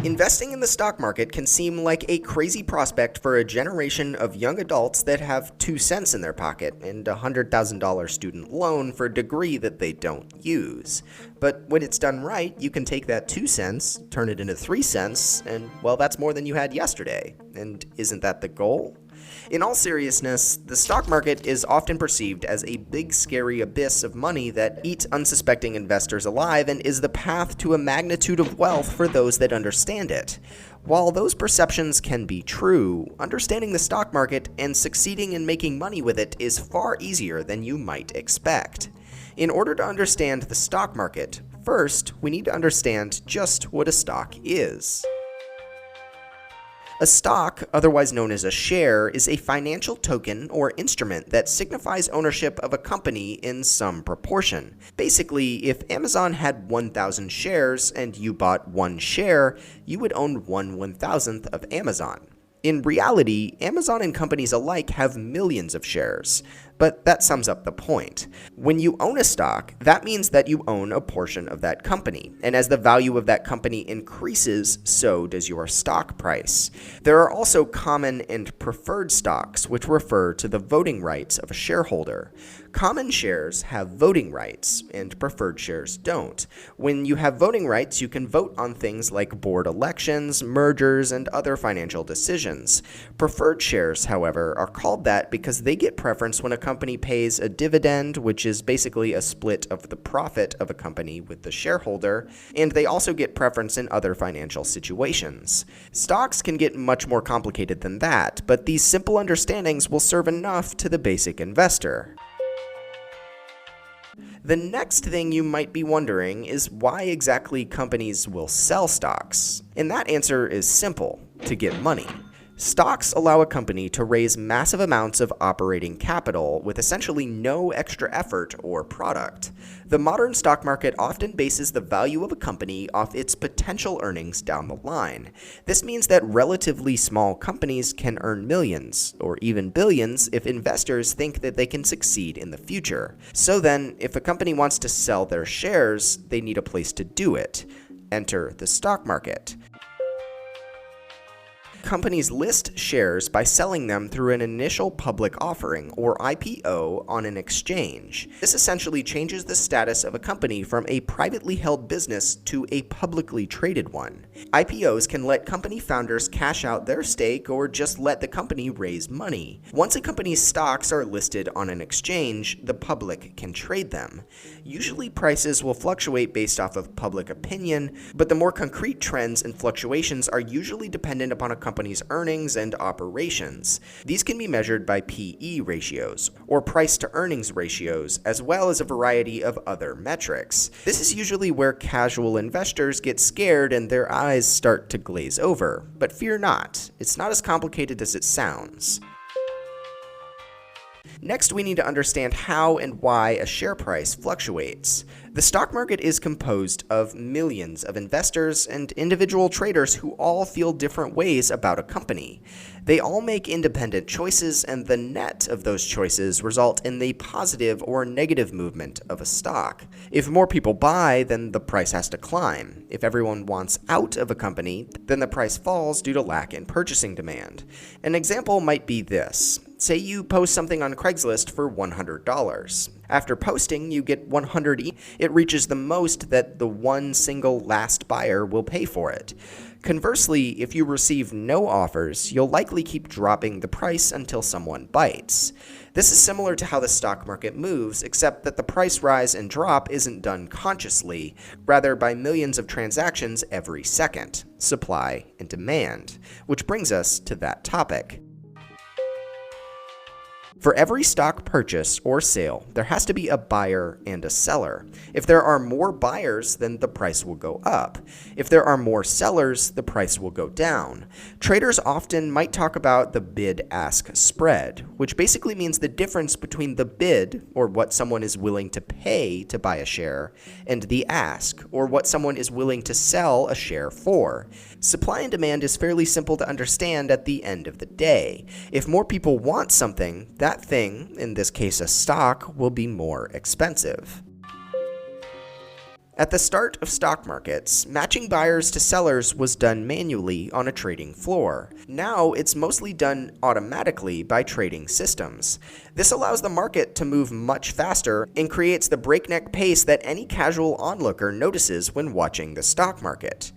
Investing in the stock market can seem like a crazy prospect for a generation of young adults that have 2 cents in their pocket and a $100,000 student loan for a degree that they don't use. But when it's done right, you can take that 2 cents, turn it into 3 cents, and well, that's more than you had yesterday. And isn't that the goal? In all seriousness, the stock market is often perceived as a big scary abyss of money that eats unsuspecting investors alive and is the path to a magnitude of wealth for those that understand it. While those perceptions can be true, understanding the stock market and succeeding in making money with it is far easier than you might expect. In order to understand the stock market, first, we need to understand just what a stock is. A stock, otherwise known as a share, is a financial token or instrument that signifies ownership of a company in some proportion. Basically, if Amazon had 1,000 shares and you bought 1 share, you would own 1/1000th of Amazon. In reality, Amazon and companies alike have millions of shares, but that sums up the point. When you own a stock, that means that you own a portion of that company, and as the value of that company increases, so does your stock price. There are also common and preferred stocks, which refer to the voting rights of a shareholder. Common shares have voting rights, and preferred shares don't. When you have voting rights, you can vote on things like board elections, mergers, and other financial decisions. Preferred shares, however, are called that because they get preference when a company pays a dividend, which is basically a split of the profit of a company with the shareholder, and they also get preference in other financial situations. Stocks can get much more complicated than that, but these simple understandings will serve enough to the basic investor. The next thing you might be wondering is why exactly companies will sell stocks. And that answer is simple: to get money. Stocks allow a company to raise massive amounts of operating capital with essentially no extra effort or product. The modern stock market often bases the value of a company off its potential earnings down the line. This means that relatively small companies can earn millions, or even billions, if investors think that they can succeed in the future. So then, if a company wants to sell their shares, they need a place to do it. Enter the stock market. Companies list shares by selling them through an initial public offering, or IPO, on an exchange. This essentially changes the status of a company from a privately held business to a publicly traded one. IPOs can let company founders cash out their stake or just let the company raise money. Once a company's stocks are listed on an exchange, the public can trade them. Usually prices will fluctuate based off of public opinion, but the more concrete trends and fluctuations are usually dependent upon a company's earnings and operations. These can be measured by PE ratios, or price-to-earnings ratios, as well as a variety of other metrics. This is usually where casual investors get scared and their eyes start to glaze over. But fear not, it's not as complicated as it sounds. Next, we need to understand how and why a share price fluctuates. The stock market is composed of millions of investors and individual traders who all feel different ways about a company. They all make independent choices, and the net of those choices result in the positive or negative movement of a stock. If more people buy, then the price has to climb. If everyone wants out of a company, then the price falls due to lack in purchasing demand. An example might be this. Say you post something on Craigslist for $100. After posting, you get 100. It reaches the most that the one single last buyer will pay for it. Conversely, if you receive no offers, you'll likely keep dropping the price until someone bites. This is similar to how the stock market moves, except that the price rise and drop isn't done consciously, rather by millions of transactions every second, supply and demand, which brings us to that topic. For every stock purchase or sale, there has to be a buyer and a seller. If there are more buyers, then the price will go up. If there are more sellers, the price will go down. Traders often might talk about the bid-ask spread, which basically means the difference between the bid, or what someone is willing to pay to buy a share, and the ask, or what someone is willing to sell a share for. Supply and demand is fairly simple to understand at the end of the day. If more people want something, that thing, in this case a stock, will be more expensive. At the start of stock markets, matching buyers to sellers was done manually on a trading floor. Now it's mostly done automatically by trading systems. This allows the market to move much faster and creates the breakneck pace that any casual onlooker notices when watching the stock market.